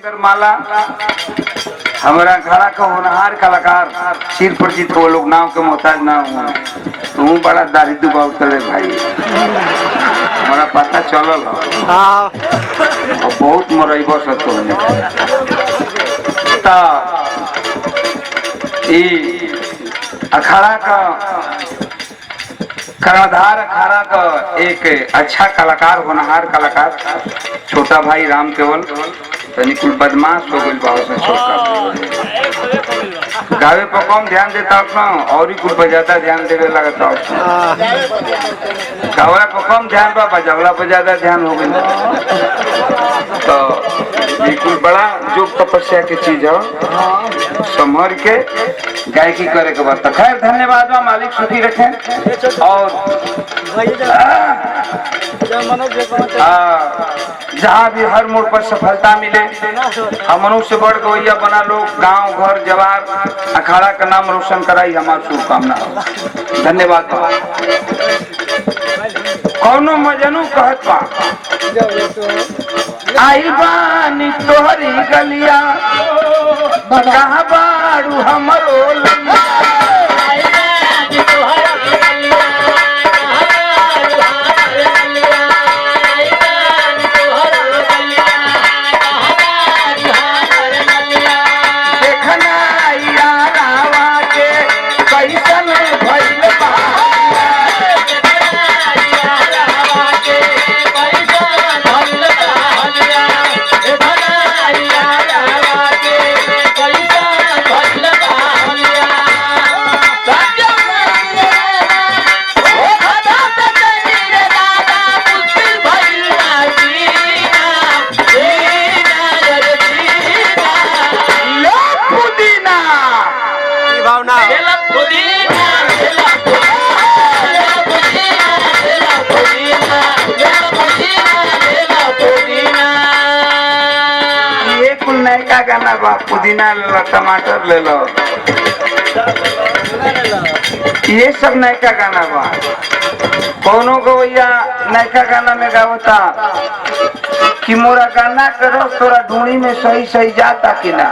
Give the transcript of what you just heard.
माला हमारा घड़ा का होनहार कलाकार सिर पर जीत वो लोग नाव के मोहताज ना हुआ तू बड़ा दारिद्र बाबू चले भाई हमारा पता चलल और बहुत मरइब तो अखाड़ा का कर्णधार अखाड़ा का एक अच्छा कलाकार होनहार कलाकार छोटा भाई राम केवल कुल बदमाश हो गई बहुत से छोटा गावे पर कम ध्यान देता और कुल पर ज्यादा ध्यान देवे लगता गावला पर कम ध्यान बा बजावला पर ज्यादा ध्यान हो गई तो बिल्कुल बड़ा जो तपस्या की चीज है संभर के गायकी करे के बाद खैर धन्यवाद बा मालिक सुखी रखे और जहाँ भी हर मोड़ पर सफलता मिले हम मनुष्य बढ़ गवैया बना लोग गांव घर जवार अखाड़ा का नाम रोशन कराई हमारी शुभकामना धन्यवाद कौनो मजनू कहत बा आई बानी तोहरी गलिया कहाँ बारू हमरो नयका गाना बा पुदीना ले लो टमाटर ले लो ये सब नयका गाना बा कौनो गवैया नयका गाना में गावता कि मोरा गाना करो तोरा ढूंढी में सही सही जाता कि ना